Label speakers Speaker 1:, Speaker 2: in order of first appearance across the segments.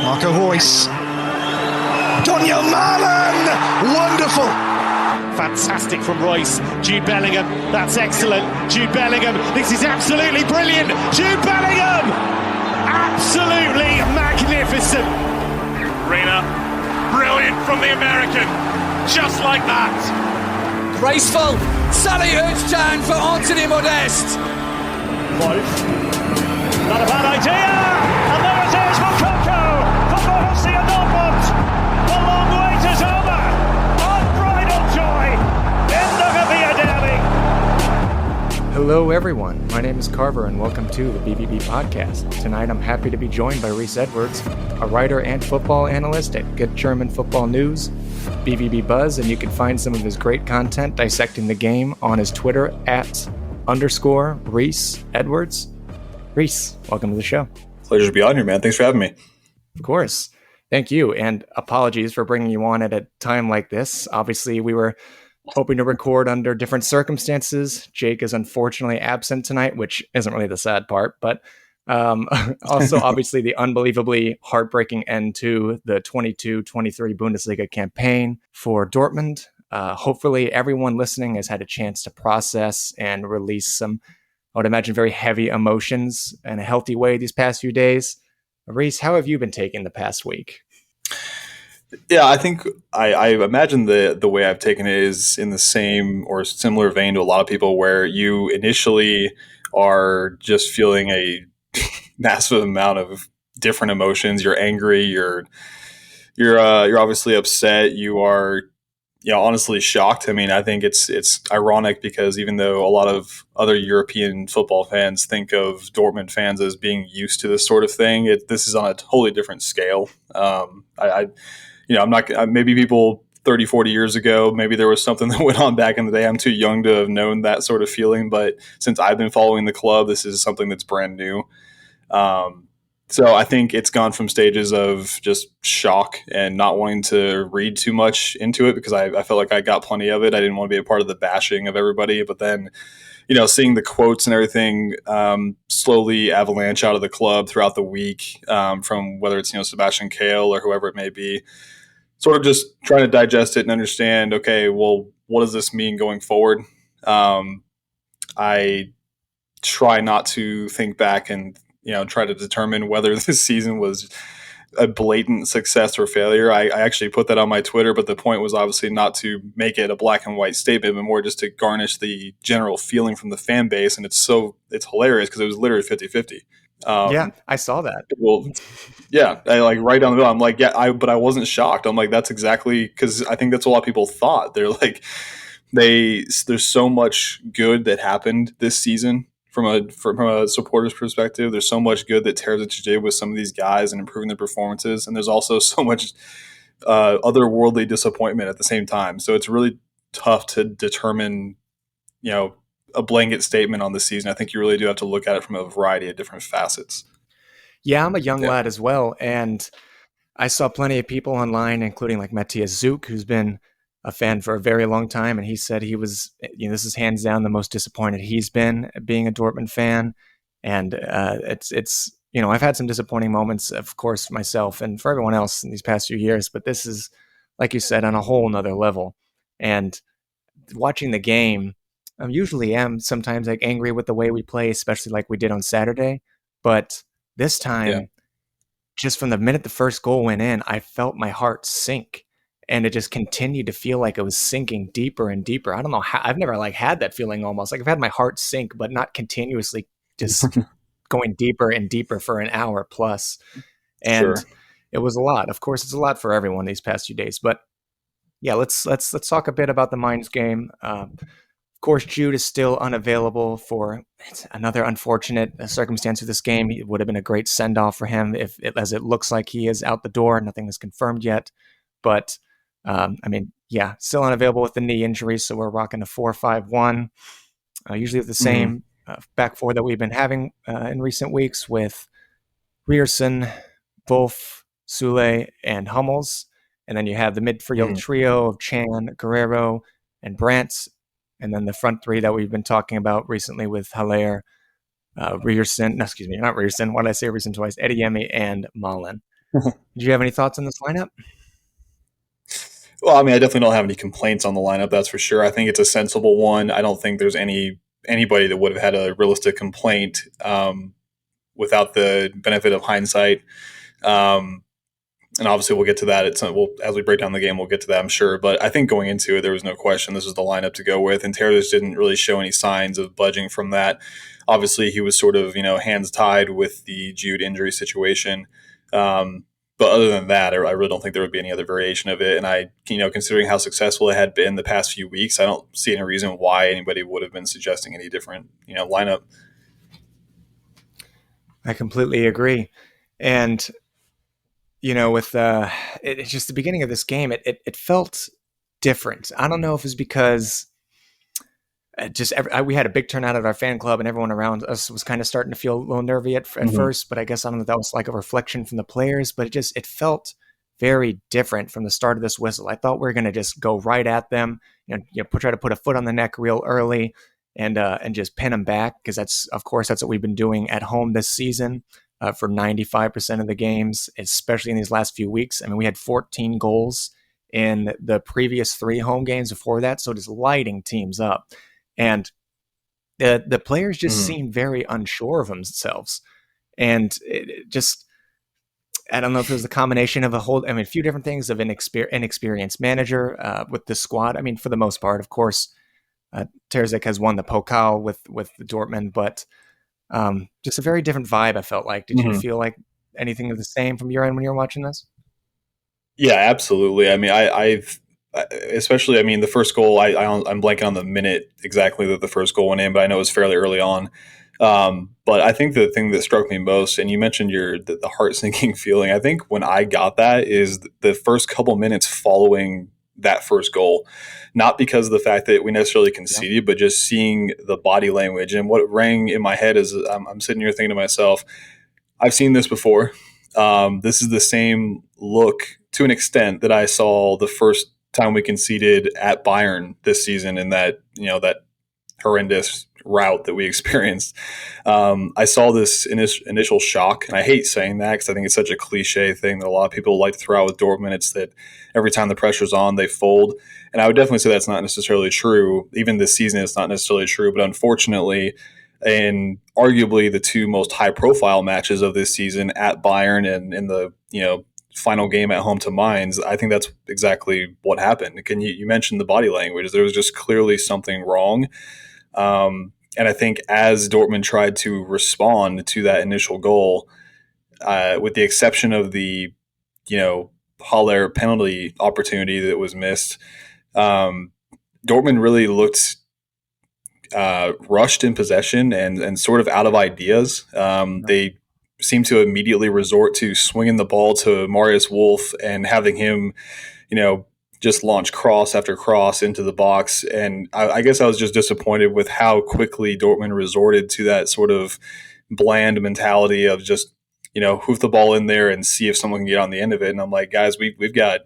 Speaker 1: Marco Reus. Daniel Malen! Wonderful!
Speaker 2: Fantastic from Royce. Jude Bellingham, that's excellent. Jude Bellingham, this is absolutely brilliant. Jude Bellingham! Absolutely magnificent.
Speaker 3: Reina, brilliant from the American. Just like that.
Speaker 4: Graceful. Sally Hurts down for Anthony Modeste.
Speaker 2: Not a bad idea. And there it is for Coco. For Borussia Dortmund. The long wait is over. Unbridled joy in the BVB derby.
Speaker 5: Hello everyone, my name is Carver and welcome to the BVB Podcast. Tonight I'm happy to be joined by Reece Edwards, a writer and football analyst at Good German Football News, BVB Buzz, and you can find some of his great content dissecting the game on his Twitter @_Reece Edwards. Reece, welcome to the show.
Speaker 6: Pleasure to be on here, man. Thanks for having me.
Speaker 5: Of course. Thank you, and apologies for bringing you on at a time like this. Obviously, we were hoping to record under different circumstances. Jake is unfortunately absent tonight, which isn't really the sad part, but also obviously the unbelievably heartbreaking end to the 22-23 Bundesliga campaign for Dortmund. Hopefully everyone listening has had a chance to process and release some, I would imagine, very heavy emotions in a healthy way these past few days. Reece, how have you been taking the past week?
Speaker 6: Yeah, I think I imagine the way I've taken it is in the same or similar vein to a lot of people, where you initially are just feeling a massive amount of different emotions. You're angry. You're obviously upset. You are, honestly shocked. I mean, I think it's ironic because even though a lot of other European football fans think of Dortmund fans as being used to this sort of thing, this is on a totally different scale. I'm not, maybe people 30, 40 years ago, maybe there was something that went on back in the day. I'm too young to have known that sort of feeling, but since I've been following the club, this is something that's brand new. So I think it's gone from stages of just shock and not wanting to read too much into it because I felt like I got plenty of it. I didn't want to be a part of the bashing of everybody, but then, seeing the quotes and everything slowly avalanche out of the club throughout the week from whether it's, Sebastian Kehl or whoever it may be, sort of just trying to digest it and understand, okay, well, what does this mean going forward? I try not to think back and, try to determine whether this season was a blatant success or failure. I actually put that on my Twitter, but the point was obviously not to make it a black and white statement, but more just to garnish the general feeling from the fan base. And it's hilarious because it was literally 50-50.
Speaker 5: Yeah, I saw that.
Speaker 6: Well, yeah, I right down the middle. I'm like, yeah, but I wasn't shocked. I'm like, that's exactly, because I think that's what a lot of people thought. They're like, there's so much good that happened this season from a supporter's perspective. There's so much good that Terzic did with some of these guys and improving their performances, and there's also so much otherworldly disappointment at the same time. So it's really tough to determine, a blanket statement on the season. I think you really do have to look at it from a variety of different facets.
Speaker 5: Yeah, I'm a young lad as well, and I saw plenty of people online, including like Matthias Zook, who's been a fan for a very long time, and he said he was, this is hands down the most disappointed he's been being a Dortmund fan, and it's I've had some disappointing moments, of course, myself and for everyone else in these past few years, but this is, like you said, on a whole nother level. And watching the game, I usually am sometimes like angry with the way we play, especially like we did on Saturday. But this time, just from the minute the first goal went in, I felt my heart sink. And it just continued to feel like it was sinking deeper and deeper. I don't know how, I've never had that feeling almost. Like I've had my heart sink, but not continuously just going deeper and deeper for an hour plus. And It was a lot. Of course, it's a lot for everyone these past few days. But yeah, let's talk a bit about the Mainz game. Of course, Jude is still unavailable for another unfortunate circumstance of this game. It would have been a great send-off for him as it looks like he is out the door. Nothing is confirmed yet. But, still unavailable with the knee injury, so we're rocking a 4-5-1. Usually with the same back four that we've been having in recent weeks with Reerson, Wolf, Sule, and Hummels. And then you have the midfield trio of Chan, Guerrero, and Brandt. And then the front three that we've been talking about recently with Haller, Reerson, not Reerson, why did I say Reerson twice? Adeyemi and Malen. Do you have any thoughts on this lineup?
Speaker 6: Well, I mean, I definitely don't have any complaints on the lineup. That's for sure. I think it's a sensible one. I don't think there's anybody that would have had a realistic complaint without the benefit of hindsight. Um, and obviously, we'll get to that. As we break down the game, we'll get to that, I'm sure. But I think going into it, there was no question this was the lineup to go with. And Terzic didn't really show any signs of budging from that. Obviously, he was sort of hands tied with the Jude injury situation. But other than that, I really don't think there would be any other variation of it. And considering how successful it had been the past few weeks, I don't see any reason why anybody would have been suggesting any different, lineup.
Speaker 5: I completely agree. And, with it's just the beginning of this game, it felt different. I don't know if it's because we had a big turnout at our fan club, and everyone around us was kind of starting to feel a little nervy at first. But I guess I don't know if that was like a reflection from the players. But it felt very different from the start of this whistle. I thought we were going to just go right at them, try to put a foot on the neck real early, and just pin them back, because that's what we've been doing at home this season for 95% of the games, especially in these last few weeks. I mean, we had 14 goals in the previous 3 home games before that, so just lighting teams up. And the players just seem very unsure of themselves. And it just, I don't know if it was the combination of a few different things of inexperienced manager with the squad. I mean, for the most part, of course, Terzic has won the Pokal with Dortmund, but just a very different vibe, I felt like. Did you feel like anything of the same from your end when you were watching this?
Speaker 6: Yeah, absolutely. I mean, I've especially, I mean, the first goal, I'm blanking on the minute exactly that the first goal went in, but I know it was fairly early on. But I think the thing that struck me most, and you mentioned the heart sinking feeling, I think when I got that is the first couple minutes following that first goal, not because of the fact that we necessarily conceded, but just seeing the body language. And what rang in my head is I'm sitting here thinking to myself, I've seen this before. This is the same look to an extent that I saw the first time we conceded at Bayern this season in that horrendous route that we experienced. I saw this initial shock, and I hate saying that because I think it's such a cliche thing that a lot of people like to throw out with Dortmund. It's that every time the pressure's on, they fold. And I would definitely say that's not necessarily true. Even this season, it's not necessarily true. But unfortunately, in arguably the 2 most high-profile matches of this season at Bayern and in the final game at home to Mainz, I think that's exactly what happened. You mentioned the body language. There was just clearly something wrong. And I think as Dortmund tried to respond to that initial goal, with the exception of the, Haller penalty opportunity that was missed, Dortmund really looked rushed in possession and sort of out of ideas. They seemed to immediately resort to swinging the ball to Marius Wolf and having him, just launch cross after cross into the box. And I guess I was just disappointed with how quickly Dortmund resorted to that sort of bland mentality of just, hoof the ball in there and see if someone can get on the end of it. And I'm like, guys, we've got,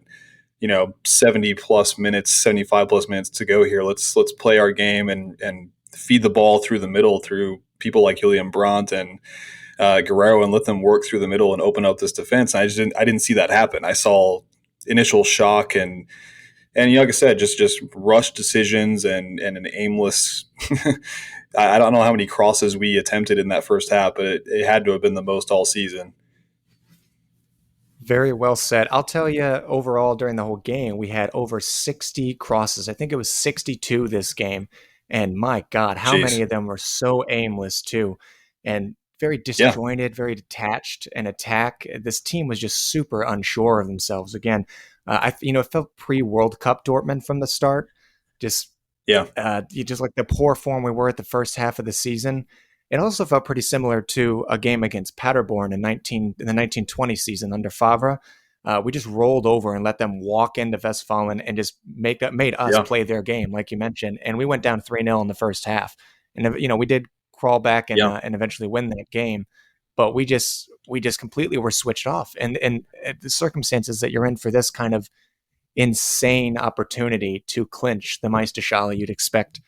Speaker 6: 70 plus minutes, 75 plus minutes to go here. Let's play our game and feed the ball through the middle through people like Julian Brandt and Guerrero, and let them work through the middle and open up this defense. And I didn't see that happen. I saw initial shock and like I said, just rushed decisions and an aimless. I don't know how many crosses we attempted in that first half, but it had to have been the most all season.
Speaker 5: Very well said. I'll tell you, overall during the whole game, we had over 60 crosses. I think it was 62 this game. And my God, how many of them were so aimless too, and very disjointed, very detached and attack. This team was just super unsure of themselves. Again, it felt pre-World Cup Dortmund from the start. Just like the poor form we were at the first half of the season. It also felt pretty similar to a game against Paderborn in the 1920 season under Favre. We just rolled over and let them walk into Westfalen and just made us play their game, like you mentioned. And we went down 3-0 in the first half. And, we did crawl back and eventually win that game. But we just completely were switched off. And the circumstances that you're in for this kind of insane opportunity to clinch the Meisterschale, you'd expect.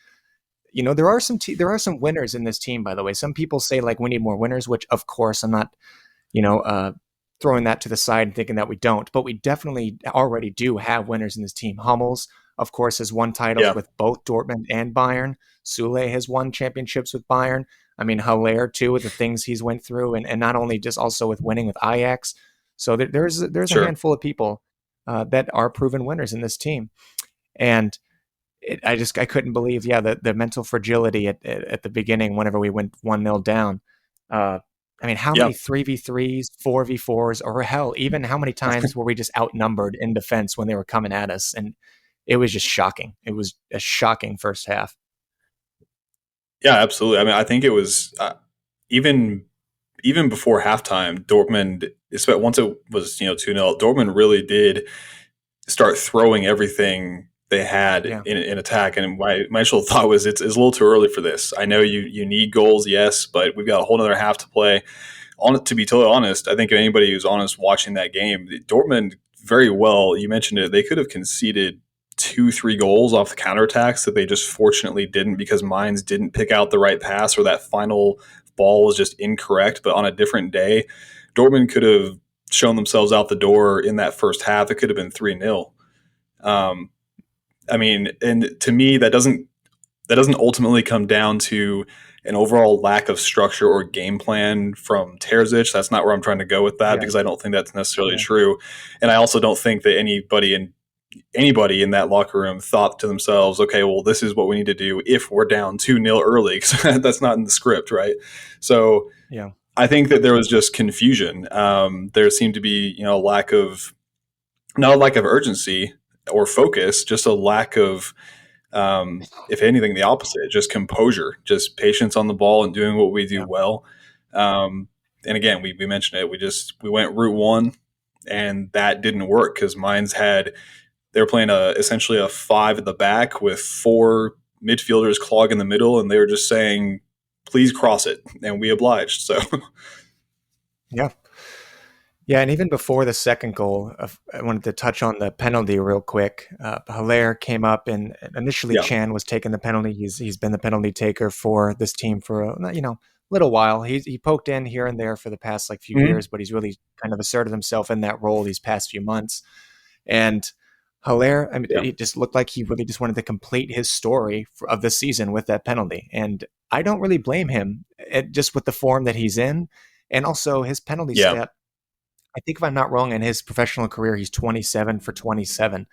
Speaker 5: There are some winners in this team, by the way. Some people say like we need more winners, which of course I'm not, throwing that to the side and thinking that we don't, but we definitely already do have winners in this team. Hummels, of course, has won titles with both Dortmund and Bayern. Sule has won championships with Bayern. I mean, Haller too, with the things he's went through, and not only just also with winning with Ajax. So there's a handful of people that are proven winners in this team, and I couldn't believe, the mental fragility at the beginning whenever we went 1-0 down. I mean, how many 3v3s, 4v4s, or hell, even how many times were we just outnumbered in defense when they were coming at us? And it was just shocking. It was a shocking first half.
Speaker 6: Yeah, absolutely. I mean, I think it was even before halftime, Dortmund, once it was 2-0, Dortmund really did start throwing everything they had in attack. And my initial thought was it's a little too early for this. I know you need goals, yes, but we've got a whole other half to play. To be totally honest, I think anybody who's honest watching that game, Dortmund very well, you mentioned it, they could have conceded 2-3 goals off the counterattacks that they just fortunately didn't, because Mainz didn't pick out the right pass, or that final ball was just incorrect. But on a different day, Dortmund could have shown themselves out the door in that first half. It could have been 3-0. I mean, and to me, that doesn't ultimately come down to an overall lack of structure or game plan from Terzic. That's not where I'm trying to go with that, because I don't think that's necessarily true. And I also don't think that anybody in that locker room thought to themselves, okay, well, this is what we need to do if we're down 2-0 early, because that's not in the script, right? So I think that there was just confusion. There seemed to be, not a lack of urgency or focus, just a lack of, if anything, the opposite, just composure, just patience on the ball and doing what we do well. And again, we mentioned it. We went route one, and that didn't work because Mainz they were playing essentially a 5 at the back with 4 midfielders clogging the middle, and they were just saying, please cross it. And we obliged. So,
Speaker 5: Yeah, and even before the second goal, I wanted to touch on the penalty real quick. Haller came up, and initially Chan was taking the penalty. He's been the penalty taker for this team for a little while. He poked in here and there for the past few years, but he's really kind of asserted himself in that role these past few months. And Haller, it just looked like he really just wanted to complete his story of the season with that penalty. And I don't really blame him, just with the form that he's in, and also his penalty stat. I think if I'm not wrong, in his professional career, he's 27 for 27.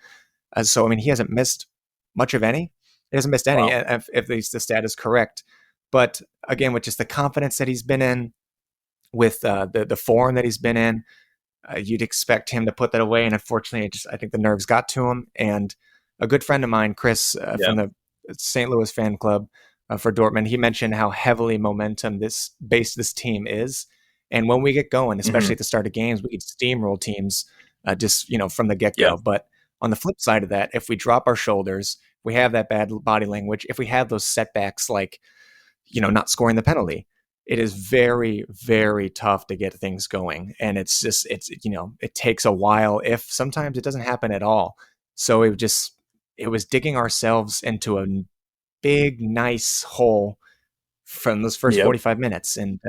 Speaker 5: So, I mean, he hasn't missed much of any. He hasn't missed any, if the stat is correct. But again, with just the confidence that he's been in, with the form that he's been in, you'd expect him to put that away. And unfortunately, I think the nerves got to him. And a good friend of mine, Chris, from the St. Louis fan club for Dortmund, he mentioned how heavily momentum this team is. And when we get going, especially at the start of games, we could steamroll teams from the get-go. But on the flip side of that, if we drop our shoulders, we have that bad body language, if we have those setbacks not scoring the penalty, it is very, very tough to get things going. And it takes a while, if sometimes it doesn't happen at all. So it was digging ourselves into a big, nice hole from those first 45 minutes. And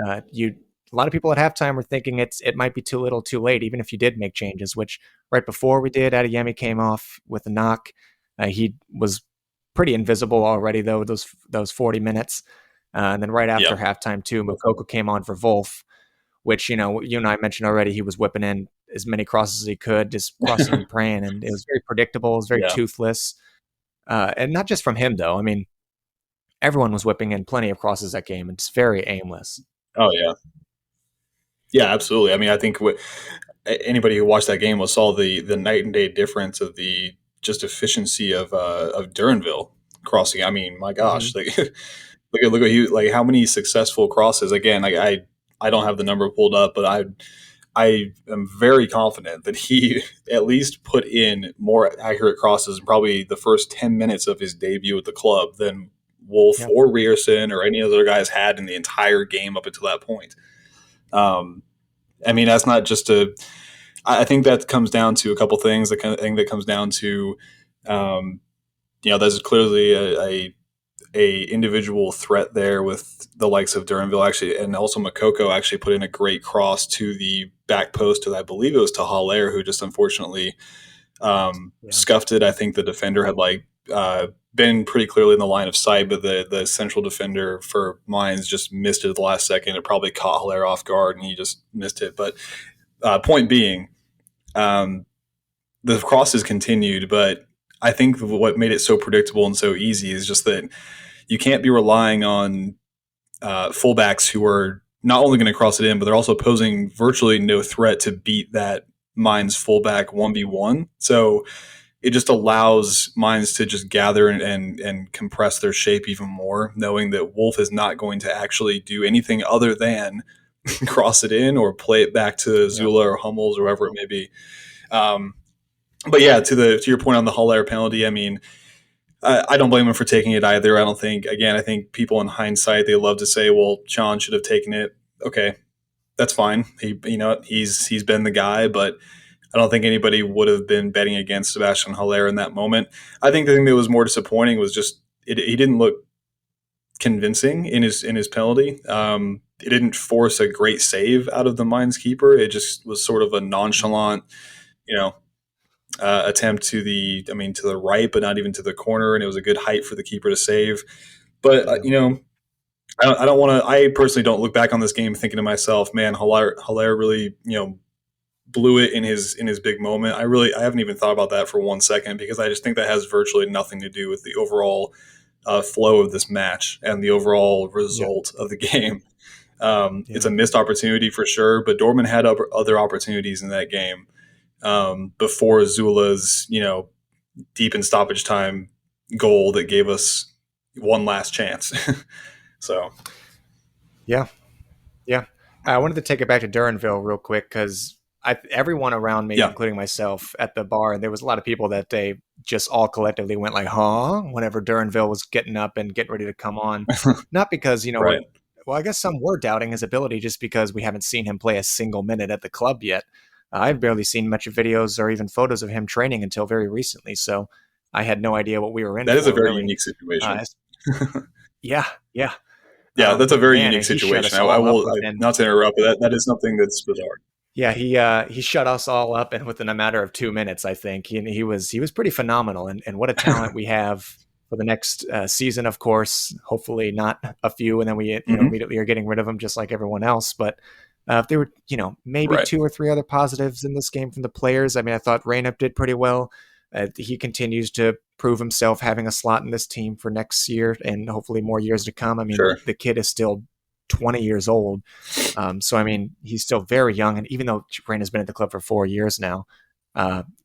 Speaker 5: a lot of people at halftime were thinking it might be too little too late, even if you did make changes, which right before we did, Adeyemi came off with a knock. He was pretty invisible already, though, those 40 minutes. And then right after halftime, too, Moukoko came on for Wolf, which, you and I mentioned already, he was whipping in as many crosses as he could, just crossing and praying. And it was very predictable. It was very toothless. And not just from him, though. I mean, everyone was whipping in plenty of crosses that game. It's very aimless.
Speaker 6: Oh, yeah. Yeah, absolutely. I mean, I think anybody who watched that game saw the night and day difference of the just efficiency of Duranville crossing. I mean, my gosh, look at how many successful crosses. Again, I don't have the number pulled up, but I am very confident that he at least put in more accurate crosses in probably the first 10 minutes of his debut at the club than Wolf or Rierson or any other guys had in the entire game up until that point. I mean, that's not just I think that comes down to a couple things. The kind of thing that comes down to, there's clearly a individual threat there with the likes of Duranville actually, and also Moukoko actually put in a great cross to the back post to, I believe it was to Haller, who just unfortunately scuffed it. I think the defender had been pretty clearly in the line of sight, but the central defender for Mainz just missed it at the last second. It probably caught Haller off guard, and he just missed it. But point being, the crosses continued, but I think what made it so predictable and so easy is just that you can't be relying on fullbacks who are not only going to cross it in, but they're also posing virtually no threat to beat that Mainz fullback 1v1. So it just allows Mainz to just gather and compress their shape even more, knowing that Wolf is not going to actually do anything other than cross it in or play it back to Zula or Hummels or whoever it may be. But yeah, to your point on the Haller penalty, I mean, I don't blame him for taking it either. I think people in hindsight, they love to say, well, Sean should have taken it. Okay, that's fine. He's been the guy, but I don't think anybody would have been betting against Sebastian Haller in that moment. I think the thing that was more disappointing was just he didn't look convincing in his penalty. It didn't force a great save out of the Mainz keeper. It just was sort of a nonchalant, attempt to the right, but not even to the corner, and it was a good height for the keeper to save. But I don't want to. I personally don't look back on this game thinking to myself, "Man, Haller really blew it in his big moment." I haven't even thought about that for 1 second, because I just think that has virtually nothing to do with the overall flow of this match and the overall result of the game. It's a missed opportunity for sure, but Dortmund had other opportunities in that game before Zula's, deep in stoppage time goal that gave us one last chance. So,
Speaker 5: yeah. I wanted to take it back to Duranville real quick, because everyone around me, including myself, at the bar, there was a lot of people that day just all collectively went like, huh? Whenever Duranville was getting up and getting ready to come on. Not because,
Speaker 6: right.
Speaker 5: Well, I guess some were doubting his ability just because we haven't seen him play a single minute at the club yet. I've barely seen much of videos or even photos of him training until very recently, so I had no idea what we were in.
Speaker 6: That is a very unique situation.
Speaker 5: Yeah.
Speaker 6: Yeah, that's a very unique situation. I will, not to interrupt, but that is something that's bizarre.
Speaker 5: Yeah, he shut us all up, and within a matter of 2 minutes, I think he was pretty phenomenal. And what a talent we have for the next season, of course. Hopefully not a few, and then we immediately are getting rid of him just like everyone else. But if there were maybe 2 or 3 other positives in this game from the players, I mean, I thought Reynup did pretty well. He continues to prove himself having a slot in this team for next year and hopefully more years to come. I mean, The kid is still 20 years old. So, I mean, he's still very young. And even though Rain has been at the club for 4 years now,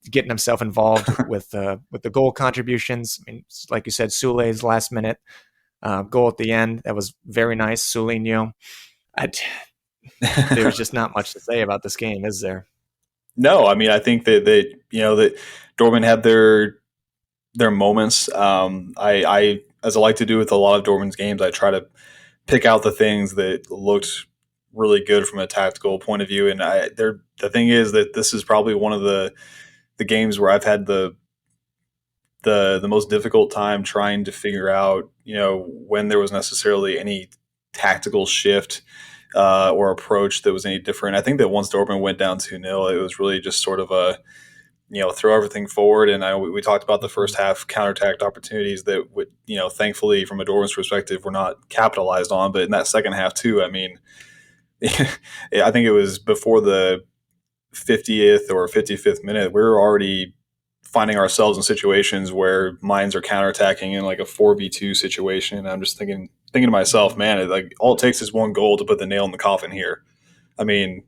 Speaker 5: getting himself involved with the goal contributions. I mean, like you said, Soule's last minute goal at the end, that was very nice. Soulinho. There's just not much to say about this game, is there?
Speaker 6: No, I mean, I think that that Dortmund had their moments. I as I like to do with a lot of Dortmund's games, I try to pick out the things that looked really good from a tactical point of view. And the thing is that this is probably one of the games where I've had the most difficult time trying to figure out, when there was necessarily any tactical shift or approach that was any different. I think that once Dortmund went down 2-0, it was really just sort of a, throw everything forward. And we talked about the first half counterattack opportunities that would, thankfully from a Dortmund's perspective, were not capitalized on. But in that second half too, I mean, I think it was before the 50th or 55th minute, we were already finding ourselves in situations where Mainz are counterattacking in like a 4v2 situation. And I'm just thinking to myself, man, all it takes is one goal to put the nail in the coffin here. I mean,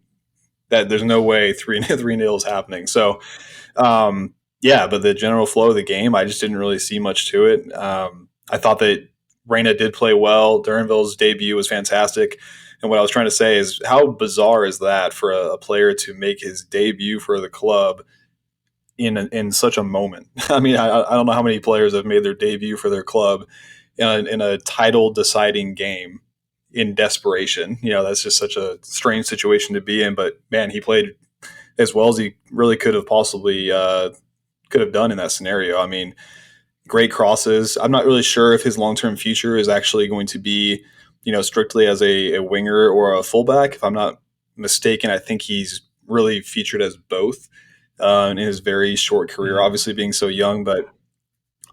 Speaker 6: that there's no way 3-0 is happening. So, but the general flow of the game, I just didn't really see much to it. I thought that Reyna did play well. Duranville's debut was fantastic. And what I was trying to say is, how bizarre is that for a player to make his debut for the club in such a moment? I mean, I don't know how many players have made their debut for their club in a title deciding game in desperation. That's just such a strange situation to be in. But man, he played as well as he really could have possibly could have done in that scenario. I mean, great crosses. I'm not really sure if his long-term future is actually going to be, strictly as a winger or a fullback. If I'm not mistaken, I think he's really featured as both in his very short career, obviously being so young. But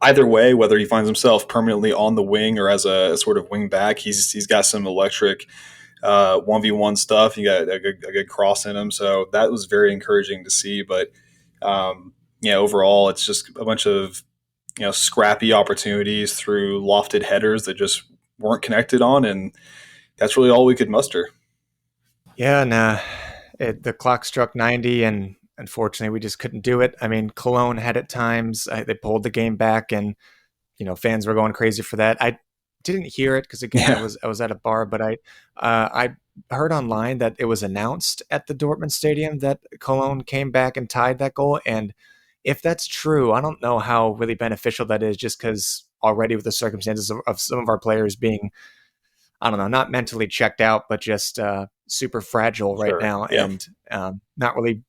Speaker 6: either way, whether he finds himself permanently on the wing or as a sort of wing back, he's got some electric 1v1 stuff. He got a good cross in him. So that was very encouraging to see. But overall, it's just a bunch of scrappy opportunities through lofted headers that just weren't connected on, and that's really all we could muster.
Speaker 5: Yeah, and the clock struck 90, and unfortunately, we just couldn't do it. I mean, Cologne had at times they pulled the game back, and fans were going crazy for that. I didn't hear it because again, I was at a bar, but I heard online that it was announced at the Dortmund stadium that Cologne came back and tied that goal, and if that's true, I don't know how really beneficial that is, just because already with the circumstances of some of our players being, I don't know, not mentally checked out, but just super fragile right now, and not really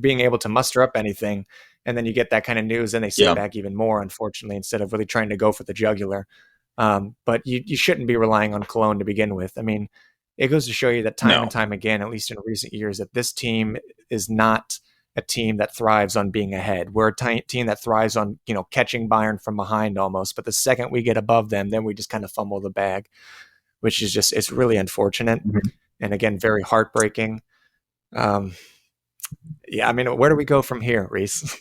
Speaker 5: being able to muster up anything. And then you get that kind of news and they sit back even more, unfortunately, instead of really trying to go for the jugular. But you shouldn't be relying on Cologne to begin with. I mean, it goes to show you that time and time again, at least in recent years, that this team is not a team that thrives on being ahead. We're a team that thrives on, catching Bayern from behind almost. But the second we get above them, then we just kind of fumble the bag, which is just, it's really unfortunate. Mm-hmm. And again, very heartbreaking. I mean, where do we go from here, Reece?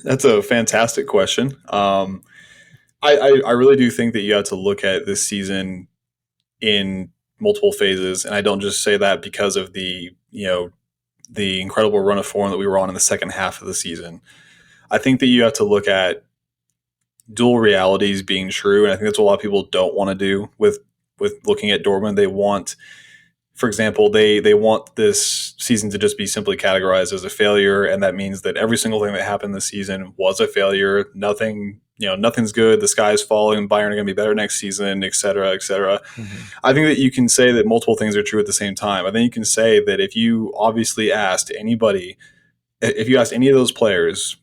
Speaker 6: That's a fantastic question. I really do think that you have to look at this season in multiple phases, and I don't just say that because of the incredible run of form that we were on in the second half of the season. I think that you have to look at dual realities being true, and I think that's what a lot of people don't want to do with looking at Dortmund. They want, for example, they want this season to just be simply categorized as a failure, and that means that every single thing that happened this season was a failure. Nothing's good. The sky's falling. Bayern are going to be better next season, et cetera, et cetera. Mm-hmm. I think that you can say that multiple things are true at the same time. I think you can say that if you obviously asked anybody, if you asked any of those players,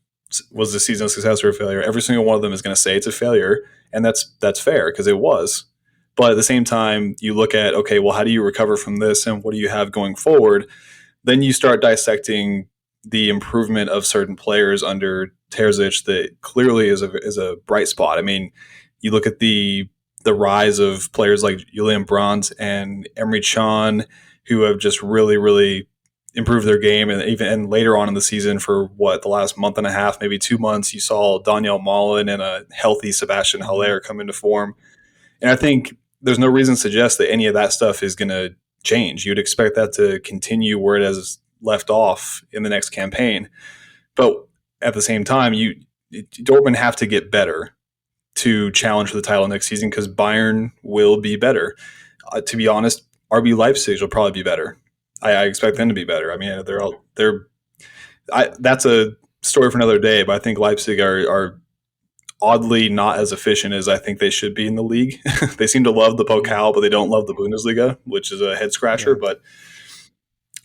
Speaker 6: was the season a success or a failure, every single one of them is going to say it's a failure, and that's fair because it was. But at the same time, you look at, okay, well, how do you recover from this and what do you have going forward? Then you start dissecting the improvement of certain players under Terzic that clearly is a bright spot. I mean, you look at the rise of players like Julian Brandt and Emre Can, who have just really, really improved their game. And later on in the season, for the last month and a half, maybe 2 months, you saw Daniel Malen and a healthy Sebastian Haller come into form. And I think there's no reason to suggest that any of that stuff is going to change. You'd expect that to continue where it has left off in the next campaign. But at the same time, Dortmund have to get better to challenge for the title next season because Bayern will be better. To be honest, RB Leipzig will probably be better. I expect them to be better. I mean, that's a story for another day, but I think Leipzig are oddly not as efficient as I think they should be in the league. They seem to love the Pokal, but they don't love the Bundesliga, which is a head scratcher. Yeah. But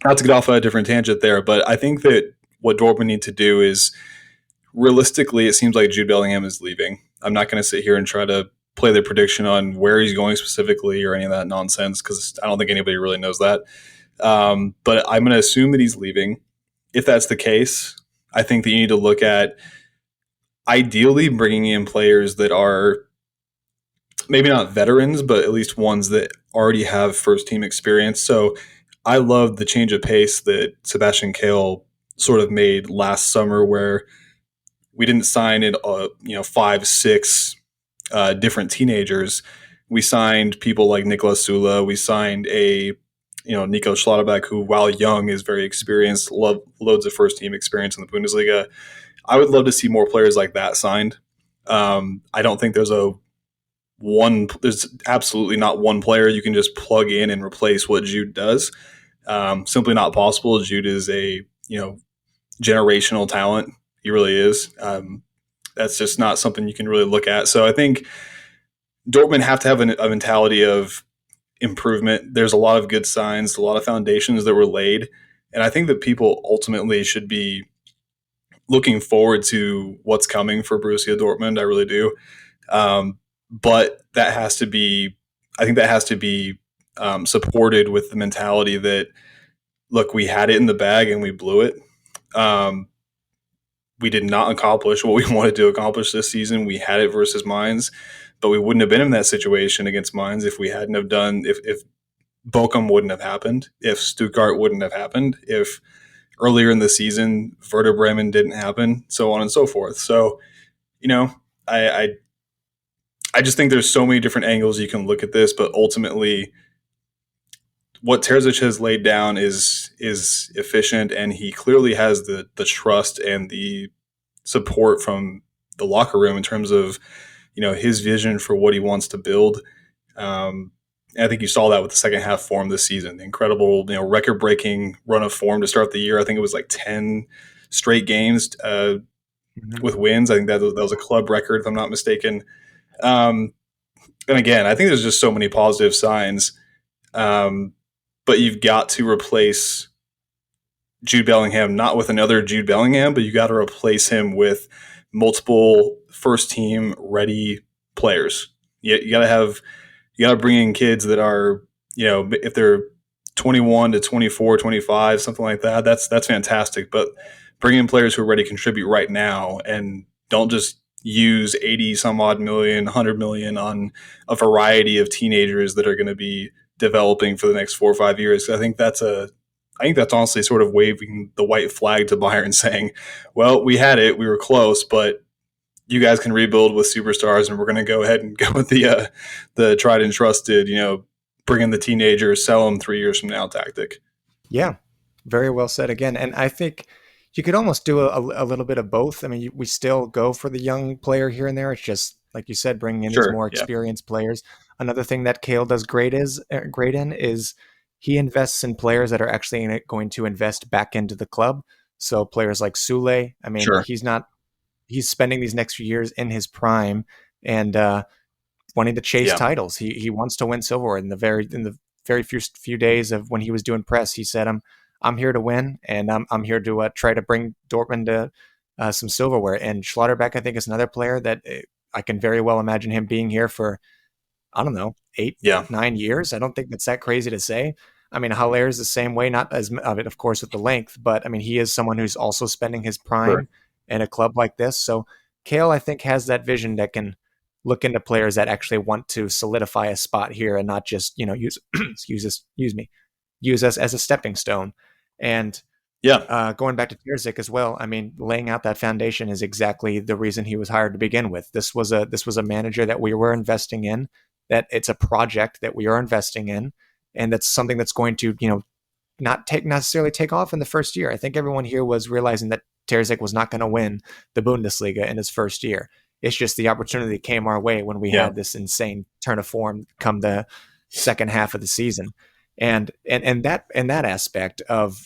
Speaker 6: not to get off on a different tangent there, but I think that what Dortmund need to do is, realistically, it seems like Jude Bellingham is leaving. I'm not going to sit here and try to play the prediction on where he's going specifically or any of that nonsense because I don't think anybody really knows that. But I'm going to assume that he's leaving. If that's the case, I think that you need to look at ideally bringing in players that are maybe not veterans, but at least ones that already have first team experience. So I love the change of pace that Sebastian Kehl sort of made last summer, where we didn't sign in 5-6 different teenagers. We signed people like Niklas Sula. We signed Nico Schlotterbeck, who, while young, is very experienced, loads of first team experience in the Bundesliga. I would love to see more players like that signed. I don't think there's absolutely not one player you can just plug in and replace what Jude does. Simply not possible. Jude is a generational talent. He really is. That's just not something you can really look at. So I think Dortmund have to have a mentality of improvement. There's a lot of good signs, a lot of foundations that were laid, and I think that people ultimately should be looking forward to what's coming for Borussia Dortmund. I really do. But that has to be supported with the mentality that, look, we had it in the bag and we blew it. We did not accomplish what we wanted to accomplish this season. We had it versus Mainz, but we wouldn't have been in that situation against Mainz if we hadn't have done, if Bochum wouldn't have happened, if Stuttgart wouldn't have happened, if earlier in the season Werder Bremen didn't happen, so on and so forth. So, I just think there's so many different angles you can look at this, but ultimately what Terzic has laid down is efficient, and he clearly has the trust and the support from the locker room in terms of, his vision for what he wants to build. And I think you saw that with the second half form this season. The incredible, record-breaking run of form to start the year. I think it was like 10 straight games with wins. I think that was a club record, if I'm not mistaken. And again, I think there's just so many positive signs. But you've got to replace Jude Bellingham, not with another Jude Bellingham, but you got to replace him with multiple first-team ready players. You got to bring in kids that are, if they're 21 to 24, 25, something like that, that's fantastic. But bring in players who are ready to contribute right now, and don't just use 80 some odd million, 100 million on a variety of teenagers that are going to be developing for the next 4 or 5 years. I think that's honestly sort of waving the white flag to Bayern, saying, well, we had it, we were close, but you guys can rebuild with superstars, and we're going to go ahead and go with the tried and trusted, bring in the teenagers, sell them 3 years from now tactic.
Speaker 5: Yeah, very well said again. And I think you could almost do a little bit of both. I mean, we still go for the young player here and there. It's just, like you said, bringing in these more experienced players. Another thing that Kale does great in is he invests in players that are actually going to invest back into the club. So players like Sule, I mean, he's spending these next few years in his prime and wanting to chase titles. He wants to win silverware. In the very few days of when he was doing press, he said, I'm here to win, and I'm here to try to bring Dortmund to some silverware. And Schlotterbeck, I think, is another player that I can very well imagine him being here for, I don't know, 9 years. I don't think that's that crazy to say. I mean, Haller is the same way, not as of it, of course, with the length, but I mean, he is someone who's also spending his prime in a club like this. So Kale, I think, has that vision that can look into players that actually want to solidify a spot here and not just, use us as a stepping stone. And going back to Terzic as well, I mean, laying out that foundation is exactly the reason he was hired to begin with. This was a manager that we were investing in, that it's a project that we are investing in, and that's something that's going to, not necessarily take off in the first year. I think everyone here was realizing that Terzic was not going to win the Bundesliga in his first year. It's just the opportunity came our way when we had this insane turn of form come the second half of the season. And that aspect of,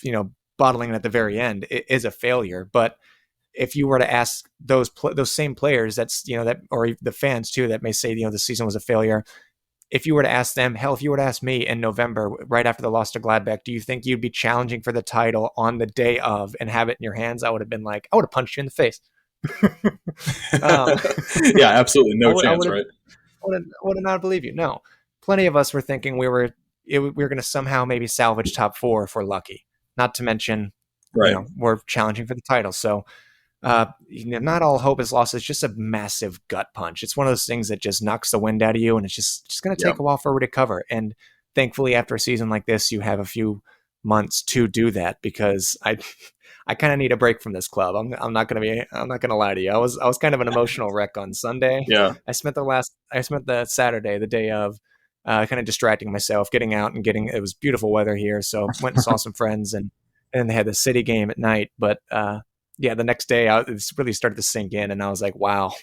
Speaker 5: bottling it at the very end is a failure. But if you were to ask those same players, that's, or the fans too, that may say, the season was a failure. If you were to ask them, hell, if you were to ask me in November, right after the loss to Gladbach, do you think you'd be challenging for the title on the day of and have it in your hands? I would have been like, I would have punched you in the face.
Speaker 6: Yeah, absolutely. No chance, right?
Speaker 5: I would have not believed you. No. Plenty of us were thinking we were going to somehow maybe salvage top 4 if we're lucky. Not to mention, we're challenging for the title. So not all hope is lost. It's just a massive gut punch. It's one of those things that just knocks the wind out of you, and it's just going to take a while for it to recover. And thankfully, after a season like this, you have a few months to do that, because I kind of need a break from this club. I'm not going to lie to you. I was kind of an emotional wreck on Sunday.
Speaker 6: Yeah.
Speaker 5: I spent the Saturday, the day of, kind of distracting myself, getting out and it was beautiful weather here. So went and saw some friends, and they had the City game at night. But the next day it really started to sink in, and I was like, wow,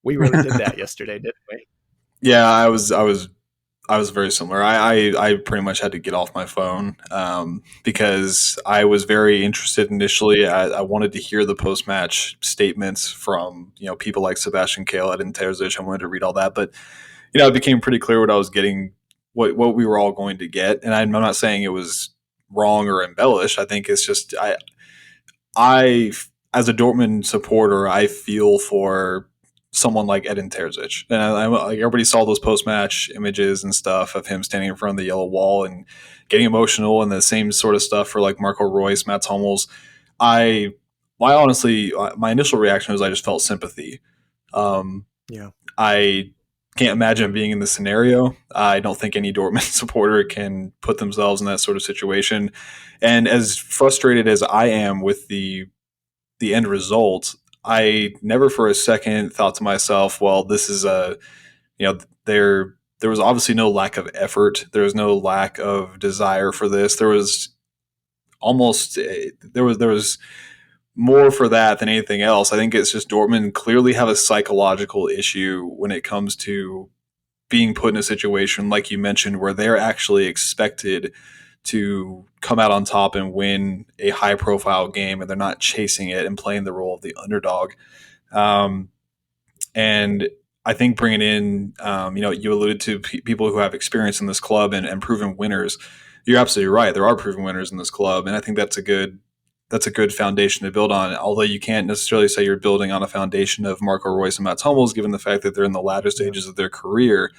Speaker 5: we really did that yesterday, didn't we?
Speaker 6: Yeah, I was very similar. I pretty much had to get off my phone because I was very interested initially. I wanted to hear the post-match statements from people like Sebastian Kehl and Terzic. I wanted to read all that, but it became pretty clear what I was getting, what we were all going to get. And I'm not saying it was wrong or embellished. I think it's just I as a Dortmund supporter, I feel for someone like Edin Terzic. And like everybody saw those post-match images and stuff of him standing in front of the yellow wall and getting emotional, and the same sort of stuff for like Marco Reus, Mats Hummels. My initial reaction was I just felt sympathy. I can't imagine being in this scenario. I don't think any Dortmund supporter can put themselves in that sort of situation. And as frustrated as I am with the end result, I never for a second thought to myself, well, this is there was obviously no lack of effort. There was no lack of desire for this. There was more for that than anything else. I think it's just Dortmund clearly have a psychological issue when it comes to being put in a situation like you mentioned where they're actually expected to come out on top and win a high profile game, and they're not chasing it and playing the role of the underdog. And I think bringing in, you alluded to people who have experience in this club and proven winners. You're absolutely right. There are proven winners in this club, and I think that's a good foundation to build on. Although you can't necessarily say you're building on a foundation of Marco Reus and Mats Hummels, given the fact that they're in the latter stages of their career.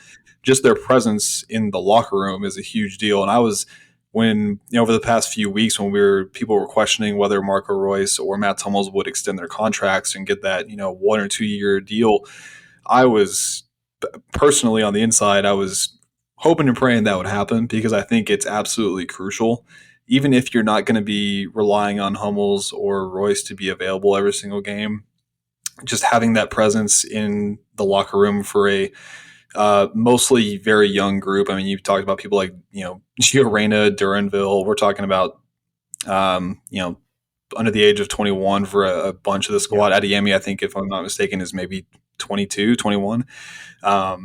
Speaker 6: Just their presence in the locker room is a huge deal. And I was over the past few weeks when people were questioning whether Marco Reus or Mats Hummels would extend their contracts and get that 1 or 2 year deal. I was personally on the inside, I was hoping and praying that would happen because I think it's absolutely crucial. Even if you're not going to be relying on Hummels or Reus to be available every single game, just having that presence in the locker room for a mostly very young group. I mean, you've talked about people like, Gio Reyna, Duranville. We're talking about, under the age of 21 for a bunch of the squad. Adeyemi, I think, if I'm not mistaken, is maybe 22, 21. But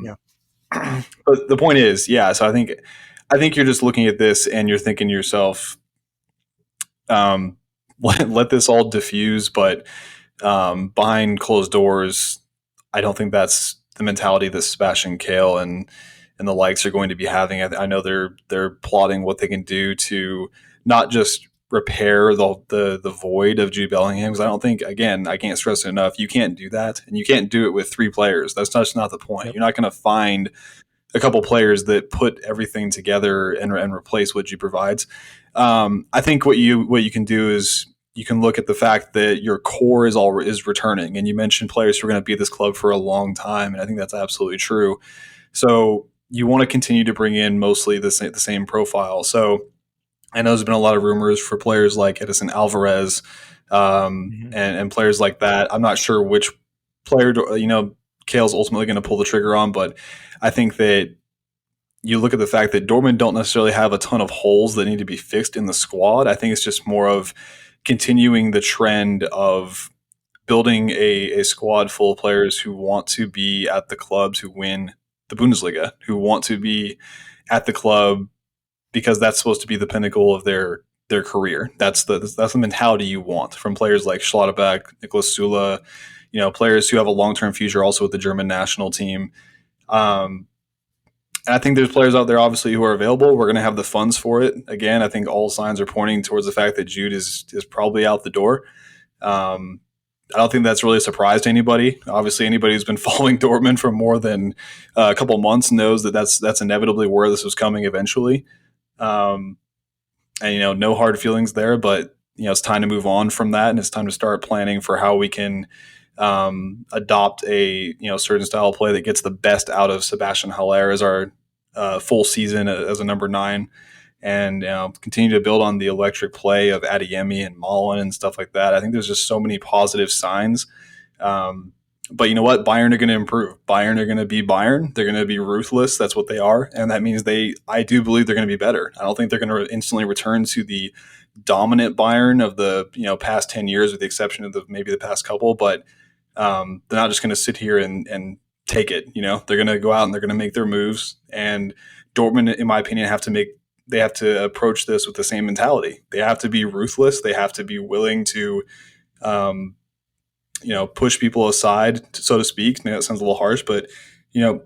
Speaker 6: the point is, so I think you're just looking at this and you're thinking to yourself, let this all diffuse, but behind closed doors, I don't think that's the mentality that Sebastian Kehl and the likes are going to be having. I know they're plotting what they can do to not just repair the void of Jude Bellingham, because I don't think, again, I can't stress it enough, you can't do that, and you can't do it with 3 players. That's just not the point. Yep. You're not going to find a couple players that put everything together and replace what Jude provides. I think what you can do is you can look at the fact that your core is returning, and you mentioned players who are going to be at this club for a long time, and I think that's absolutely true. So you want to continue to bring in mostly the same profile. So I know there's been a lot of rumors for players like Edison Alvarez and players like that. I'm not sure which player Kehl's ultimately going to pull the trigger on, but I think that you look at the fact that Dortmund don't necessarily have a ton of holes that need to be fixed in the squad. I think it's just more of continuing the trend of building a squad full of players who want to be at the clubs who win the Bundesliga, who want to be at the club because that's supposed to be the pinnacle of their career. That's the mentality you want from players like Schlotterbeck, Niklas Süle, players who have a long-term future also with the German national team. And I think there's players out there, obviously, who are available. We're going to have the funds for it. Again, I think all signs are pointing towards the fact that Jude is probably out the door. I don't think that's really a surprise to anybody. Obviously, anybody who's been following Dortmund for more than a couple of months knows that that's inevitably where this was coming eventually. And no hard feelings there, but it's time to move on from that, and it's time to start planning for how we can adopt a certain style of play that gets the best out of Sebastian Haller as our full season as a number 9, and continue to build on the electric play of Adeyemi and Malen and stuff like that. I think there's just so many positive signs. But you know what? Bayern are going to improve. Bayern are going to be Bayern. They're going to be ruthless. That's what they are. And that means I do believe they're going to be better. I don't think they're going to instantly return to the dominant Bayern of the past 10 years, with the exception of maybe the past couple. But they're not just going to sit here and take it. They're going to go out and they're going to make their moves. And Dortmund, in my opinion, they have to approach this with the same mentality. They have to be ruthless. They have to be willing to push people aside, so to speak. Maybe that sounds a little harsh, but you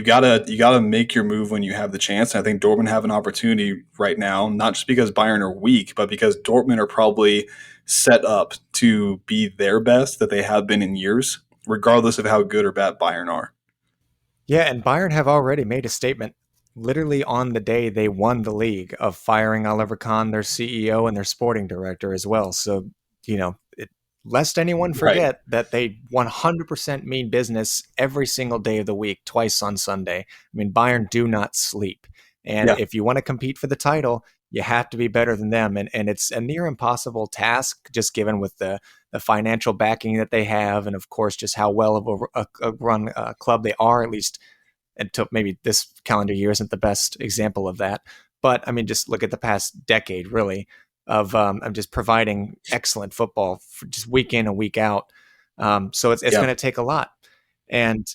Speaker 6: gotta make your move when you have the chance. And I think Dortmund have an opportunity right now, not just because Bayern are weak, but because Dortmund are probably set up to be their best that they have been in years regardless of how good or bad Bayern are.
Speaker 5: Yeah, and Bayern have already made a statement literally on the day they won the league of firing Oliver Kahn, their CEO and their sporting director as well. So, lest anyone forget that they 100% mean business every single day of the week, twice on Sunday. I mean, Bayern do not sleep. And if you want to compete for the title, you have to be better than them. And it's a near impossible task, just given with the financial backing that they have. And of course, just how well of a run club they are, at least until maybe this calendar year isn't the best example of that. But I mean, just look at the past decade, really, of just providing excellent football for just week in and week out. So it's going to take a lot. And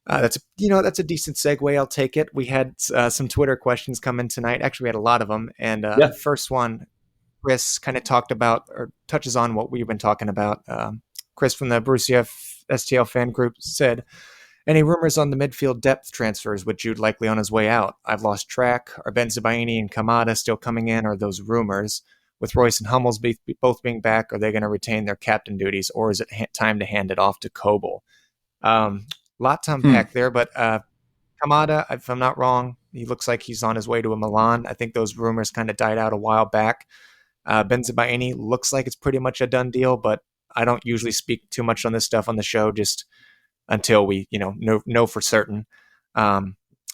Speaker 5: that's a decent segue. I'll take it. We had some Twitter questions come in tonight. Actually, we had a lot of them. And the first one, Chris kind of talked about or touches on what we've been talking about. Chris from the Borussia STL fan group said, any rumors on the midfield depth transfers with Jude likely on his way out? I've lost track. Are Bensebaini and Kamada still coming in, or are those rumors? With Royce and Hummels both being back, are they going to retain their captain duties, or is it time to hand it off to Kobel? Lot to unpack there, but Kamada, if I'm not wrong, he looks like he's on his way to a Milan. I think those rumors kind of died out a while back. Bensebaini looks like it's pretty much a done deal, but I don't usually speak too much on this stuff on the show just until we know for certain.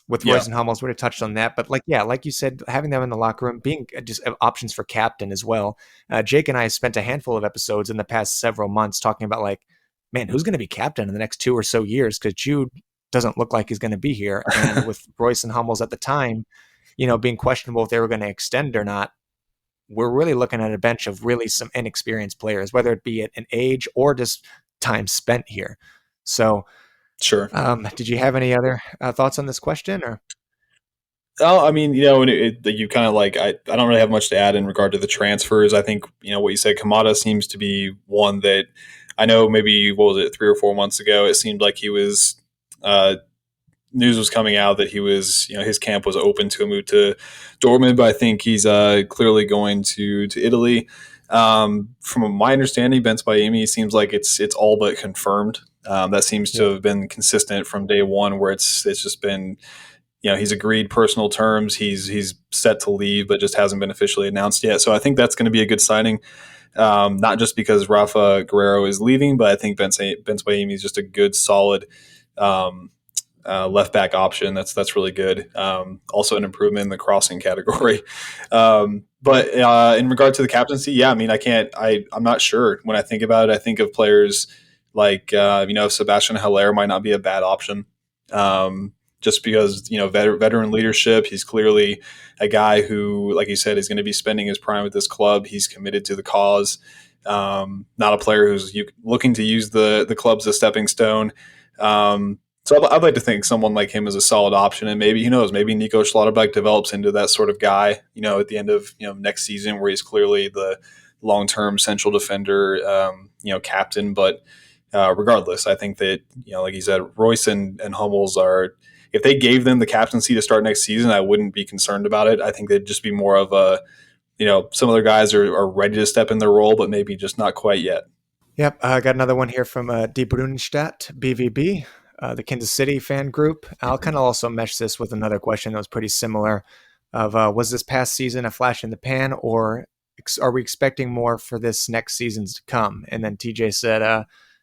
Speaker 5: With Royce and Hummels, we would have touched on that. But like you said, having them in the locker room, being just options for captain as well. Jake and I have spent a handful of episodes in the past several months talking about like, man, who's going to be captain in the next 2 or so years? Because Jude doesn't look like he's going to be here. And with Royce and Hummels at the time, being questionable if they were going to extend or not, we're really looking at a bench of really some inexperienced players, whether it be at an age or just time spent here. So,
Speaker 6: sure.
Speaker 5: Did you have any other thoughts on this question, or?
Speaker 6: Oh, I mean, you kind of like, I don't really have much to add in regard to the transfers. I think, what you said, Kamada seems to be one that I know maybe, what was it, 3 or 4 months ago, it seemed like he was, news was coming out that he was, his camp was open to a move to Dortmund, but I think he's clearly going to Italy. From my understanding, Bensebaini seems like it's all but confirmed. That seems to have been consistent from day one, where it's just been, he's agreed personal terms. He's set to leave, but just hasn't been officially announced yet. So I think that's going to be a good signing. Not just because Rafa Guerrero is leaving, but I think Bensebaini is just a good, solid left back option. That's really good. Also an improvement in the crossing category. But in regard to the captaincy, I mean, I'm not sure. When I think about it, I think of players like, Sebastian Haller might not be a bad option. Just because, veteran leadership, he's clearly a guy who, like you said, is going to be spending his prime with this club. He's committed to the cause. Not a player who's looking to use the club as a stepping stone. So I'd like to think someone like him is a solid option, and maybe, who knows, maybe Nico Schlotterbeck develops into that sort of guy, at the end of, next season, where he's clearly the long-term central defender, captain. But regardless, I think that, like you said, Royce and Hummels are, if they gave them the captaincy to start next season, I wouldn't be concerned about it. I think they'd just be more of a, some other guys are ready to step in their role, but maybe just not quite yet.
Speaker 5: Yep. I got another one here from Die Brunenstadt, BVB. The Kansas City fan group. I'll kind of also mesh this with another question that was pretty similar of, was this past season a flash in the pan, or are we expecting more for this next seasons to come? And then TJ said,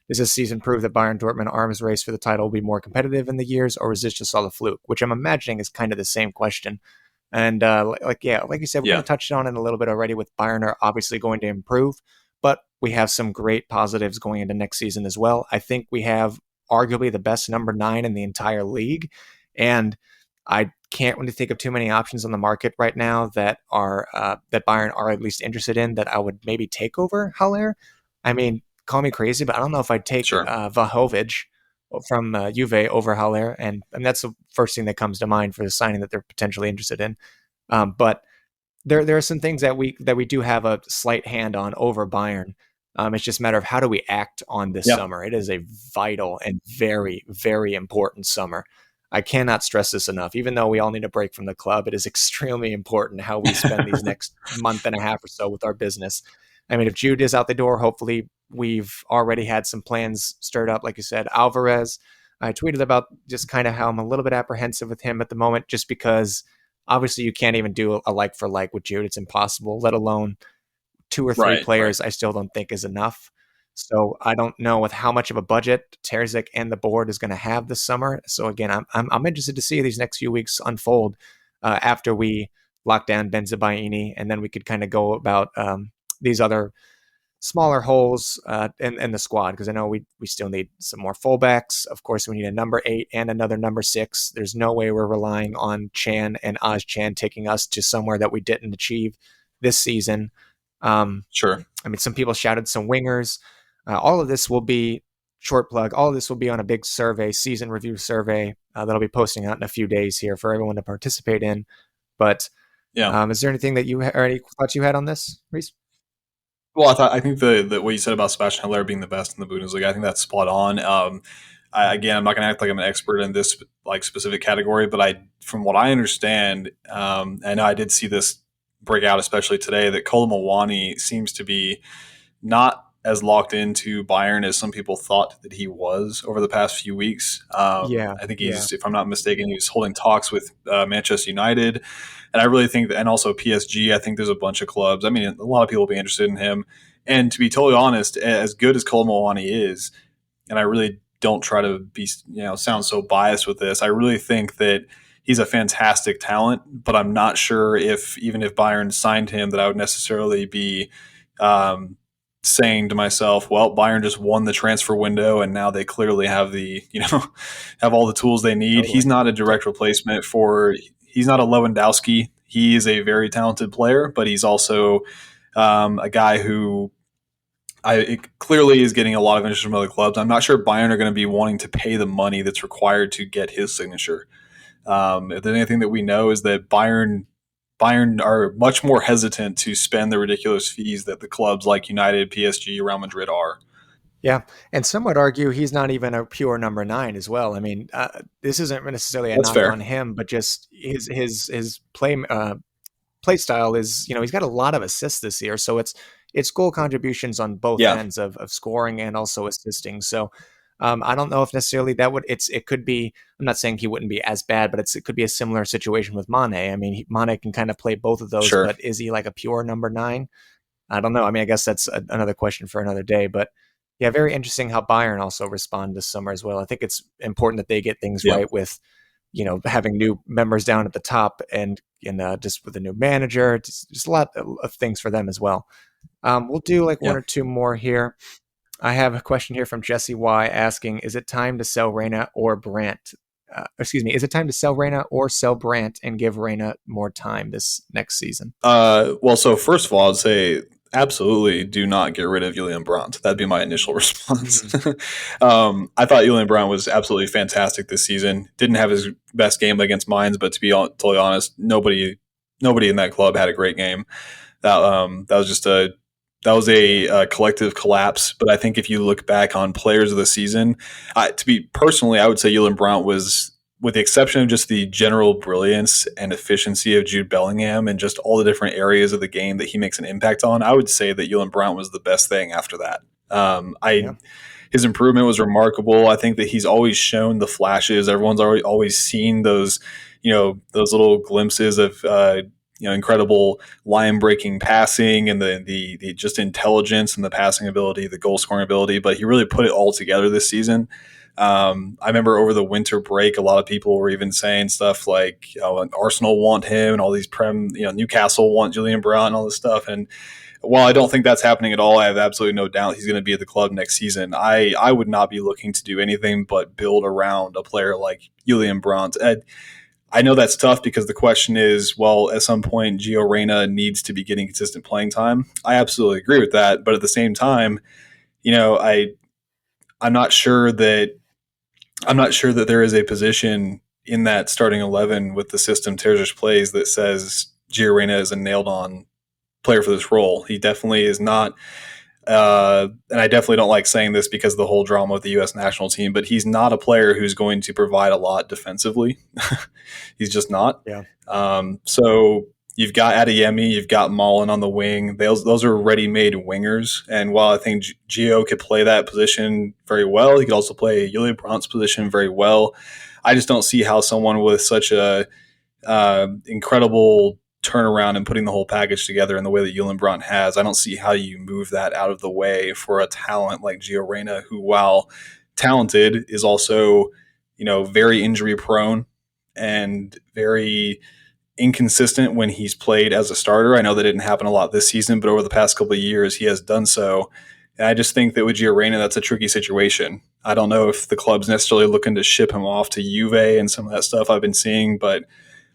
Speaker 5: does this season prove that Bayern Dortmund arms race for the title will be more competitive in the years, or is this just all a fluke? Which I'm imagining is kind of the same question. And like you said, we kind of touched on it a little bit already, with Bayern are obviously going to improve, but we have some great positives going into next season as well. I think we have arguably the best number 9 in the entire league. And I can't really think of too many options on the market right now that are that Bayern are at least interested in, that I would maybe take over Haller. I mean, call me crazy, but I don't know if I'd take Vlahovic from Juve over Haller. And that's the first thing that comes to mind for the signing that they're potentially interested in. But there are some things that we do have a slight hand on over Bayern. It's just a matter of how do we act on this summer. It is a vital and very, very important summer. I cannot stress this enough. Even though we all need a break from the club, it is extremely important how we spend these next month and a half or so with our business. I mean, if Jude is out the door, hopefully we've already had some plans stirred up. Like you said, Alvarez, I tweeted about just kind of how I'm a little bit apprehensive with him at the moment, just because obviously you can't even do a like for like with Jude. It's impossible, let alone 2 or 3 players. Right. I still don't think is enough. So I don't know with how much of a budget Terzic and the board is going to have this summer. So again, I'm interested to see these next few weeks unfold after we lock down Benzabaini, and then we could kind of go about these other smaller holes in the squad, because I know we still need some more fullbacks. Of course, we need a number 8 and another number 6. There's no way we're relying on Chan and Chan taking us to somewhere that we didn't achieve this season.
Speaker 6: Sure.
Speaker 5: I mean, some people shouted some wingers. All of this will be short plug. All of this will be on a big survey, season review survey that'll be posting out in a few days here for everyone to participate in. But is there anything that you or any thoughts you had on this, Reece?
Speaker 6: Well, I think the what you said about Sebastian Haller being the best in the Bundesliga, I think that's spot on. I'm not going to act like I'm an expert in this like specific category, but from what I understand, I know I did see this break out, especially today, that Kolo Muani seems to be not as locked into Bayern as some people thought that he was over the past few weeks. I think if I'm not mistaken, he's holding talks with Manchester United. And I really think and also PSG, I think there's a bunch of clubs. I mean, a lot of people will be interested in him. And to be totally honest, as good as Kolo Muani is, and I really don't try to be, sound so biased with this, I really think that he's a fantastic talent, but I'm not sure even if Bayern signed him that I would necessarily be saying to myself, well, Bayern just won the transfer window and now they clearly have have all the tools they need. Totally. He's not a direct replacement he's not a Lewandowski. He is a very talented player, but he's also a guy who clearly is getting a lot of interest from other clubs. I'm not sure Bayern are going to be wanting to pay the money that's required to get his signature. If there's anything that we know is that Bayern are much more hesitant to spend the ridiculous fees that the clubs like United, PSG, Real Madrid are.
Speaker 5: Yeah, and some would argue he's not even a pure number 9 as well. I mean, this isn't necessarily a knock on him, but just his play style is, he's got a lot of assists this year, so it's goal contributions on both ends of scoring and also assisting. So I don't know if necessarily it could be, I'm not saying he wouldn't be as bad, but it could be a similar situation with Mane. I mean, Mane can kind of play both of those, sure. But is he like a pure number 9? I don't know. I mean, I guess that's another question for another day, but yeah, very interesting how Bayern also respond this summer as well. I think it's important that they get things right with, having new members down at the top and just with a new manager, just a lot of things for them as well. We'll do one or two more here. I have a question here from Jesse Y asking, is it time to sell Reyna or Brandt? Is it time to sell Reyna or sell Brandt and give Reyna more time this next season?
Speaker 6: So first of all, I'd say absolutely do not get rid of Julian Brandt. That'd be my initial response. Mm-hmm. I thought Julian Brandt was absolutely fantastic this season. Didn't have his best game against Mainz, but to be totally honest, nobody in that club had a great game. That was a collective collapse. But I think if you look back on players of the season, I would say Julian Brandt was, with the exception of just the general brilliance and efficiency of Jude Bellingham and just all the different areas of the game that he makes an impact on, I would say that Julian Brandt was the best thing after that. His improvement was remarkable. I think that he's always shown the flashes. Everyone's always seen those little glimpses of incredible line-breaking passing and the just intelligence and the passing ability, the goal-scoring ability. But he really put it all together this season. I remember over the winter break, a lot of people were even saying stuff like, Arsenal want him and all these Newcastle want Julian Brandt and all this stuff. And while I don't think that's happening at all, I have absolutely no doubt he's going to be at the club next season. I would not be looking to do anything but build around a player like Julian Brandt. I know that's tough because the question is, well, at some point, Gio Reyna needs to be getting consistent playing time. I absolutely agree with that. But at the same time, I'm not sure that there is a position in that starting 11 with the system Terzic plays that says Gio Reyna is a nailed-on player for this role. He definitely is not, and I definitely don't like saying this because of the whole drama with the U.S. national team, but he's not a player who's going to provide a lot defensively. He's just not.
Speaker 5: Yeah.
Speaker 6: So you've got Adeyemi, you've got Mullen on the wing. Those are ready-made wingers. And while I think Gio could play that position very well, he could also play Julian Brandt's position very well. I just don't see how someone with such a incredible turnaround and putting the whole package together in the way that Julian Brandt has, I don't see how you move that out of the way for a talent like Gio Reyna, who, while talented, is also, very injury prone and very inconsistent when he's played as a starter. I know that didn't happen a lot this season, but over the past couple of years, he has done so. And I just think that with Gio Reyna, that's a tricky situation. I don't know if the club's necessarily looking to ship him off to Juve and some of that stuff I've been seeing, but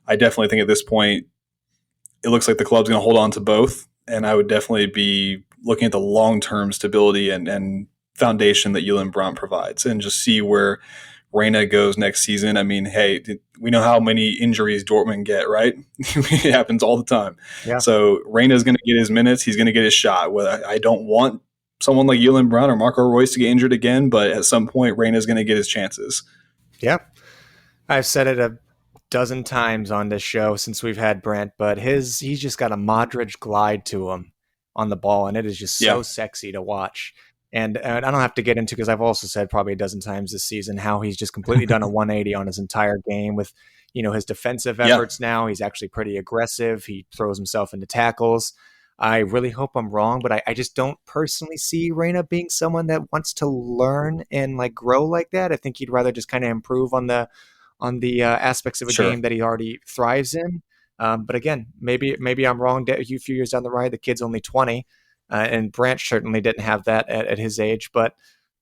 Speaker 6: I definitely think at this point, it looks like the club's going to hold on to both. And I would definitely be looking at the long-term stability and foundation that Julian Brandt provides and just see where Reyna goes next season. I mean, hey, we know how many injuries Dortmund get, right? It happens all the time.
Speaker 5: Yeah.
Speaker 6: So Reyna's going to get his minutes. He's going to get his shot. Well, I don't want someone like Julian Brandt or Marco Reus to get injured again, but at some point, Reyna's going to get his chances.
Speaker 5: Yeah. I've said it a dozen times on this show since we've had Brandt, but he's just got a Modric glide to him on the ball, and it is just so sexy to watch. And I don't have to get into, because I've also said probably a dozen times this season how he's just completely done a 180 on his entire game with, his defensive efforts now. He's actually pretty aggressive. He throws himself into tackles. I really hope I'm wrong, but I just don't personally see Reyna being someone that wants to learn and grow like that. I think he'd rather just kind of improve on the aspects of a game that he already thrives in. But again, maybe I'm wrong. A few years down the road, the kid's only 20. And Brandt certainly didn't have that at his age, but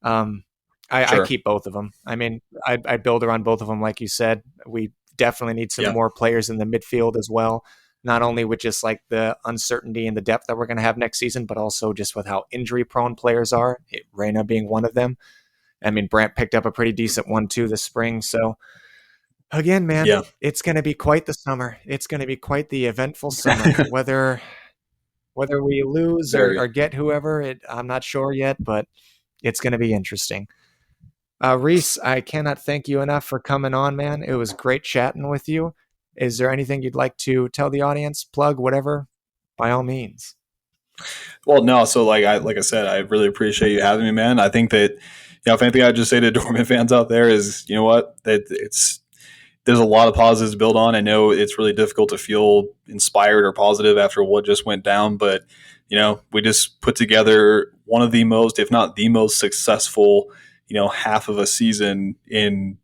Speaker 5: I keep both of them. I mean, I build around both of them. Like you said, we definitely need some more players in the midfield as well, not only with just the uncertainty and the depth that we're going to have next season, but also just with how injury prone players are, Reyna being one of them. I mean, Brandt picked up a pretty decent one too this spring. So again, man, it's going to be quite the summer. It's going to be quite the eventful summer, whether we lose or get whoever, I'm not sure yet, but it's going to be interesting. Reece, I cannot thank you enough for coming on, man. It was great chatting with you. Is there anything you'd like to tell the audience, plug, whatever? By all means.
Speaker 6: Well, no. So like I said, I really appreciate you having me, man. I think that, if anything I'd just say to Dortmund fans out there is, you know what, there's a lot of positives to build on. I know it's really difficult to feel inspired or positive after what just went down, but we just put together one of the most, if not the most successful, half of a season in,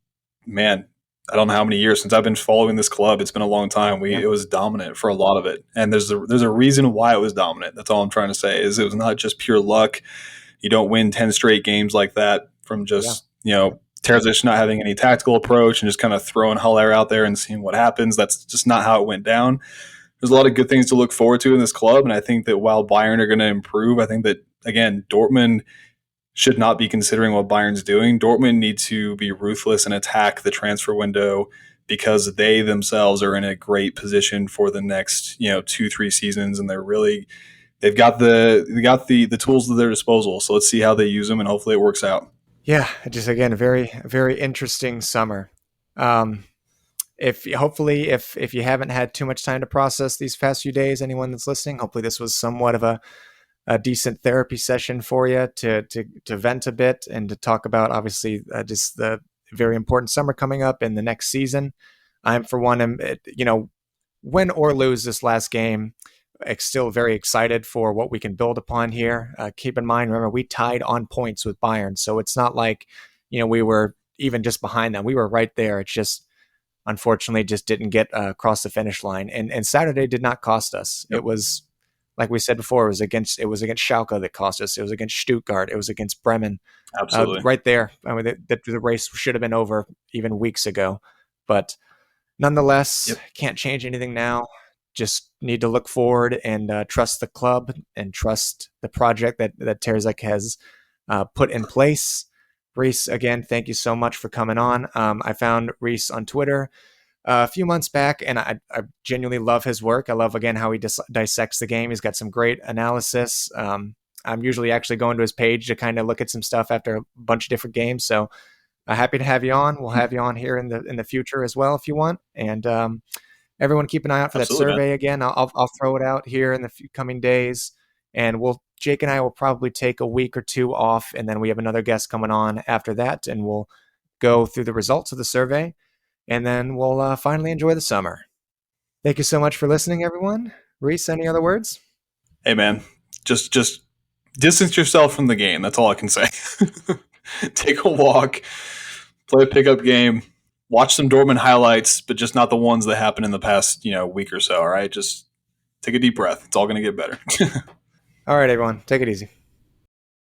Speaker 6: man, I don't know how many years since I've been following this club. It's been a long time. It was dominant for a lot of it. And there's a reason why it was dominant. That's all I'm trying to say, is it was not just pure luck. You don't win 10 straight games like that from just, Terzic not having any tactical approach and just kind of throwing Haller out there and seeing what happens. That's just not how it went down. There's a lot of good things to look forward to in this club. And I think that while Bayern are going to improve, I think that, again, Dortmund should not be considering what Bayern's doing. Dortmund need to be ruthless and attack the transfer window, because they themselves are in a great position for the next, 2-3 seasons. And they've got the tools at their disposal. So let's see how they use them, and hopefully it works out.
Speaker 5: Yeah, just again, a very, very interesting summer. If you haven't had too much time to process these past few days, anyone that's listening, hopefully this was somewhat of a decent therapy session for you to vent a bit and to talk about, obviously, just the very important summer coming up in the next season. I'm, for one, win or lose this last game, still very excited for what we can build upon here. Keep in mind, remember, we tied on points with Bayern, so it's not like we were even just behind them. We were right there. It's just, unfortunately, just didn't get across the finish line. And Saturday did not cost us. Yep. It was, like we said before, it was against Schalke that cost us. It was against Stuttgart. It was against Bremen.
Speaker 6: Absolutely,
Speaker 5: right there. I mean, the race should have been over even weeks ago, but nonetheless, can't change anything now. Just need to look forward and trust the club and trust the project that Terzic has put in place. Reece, again, thank you so much for coming on. I found Reece on Twitter a few months back, and I genuinely love his work. I love, again, how he dissects the game. He's got some great analysis. I'm usually actually going to his page to kind of look at some stuff after a bunch of different games. So happy to have you on. We'll have you on here in the future as well if you want. And everyone keep an eye out for
Speaker 6: Absolutely,
Speaker 5: that survey again. I'll throw it out here in the coming days, and Jake and I will probably take a week or two off, and then we have another guest coming on after that, and we'll go through the results of the survey, and then we'll finally enjoy the summer. Thank you so much for listening, everyone. Reece, any other words?
Speaker 6: Hey, man, just distance yourself from the game. That's all I can say. Take a walk, play a pickup game, watch some Dortmund highlights, but just not the ones that happened in the past, week or so. All right, just take a deep breath. It's all going to get better.
Speaker 5: All right, everyone, take it easy.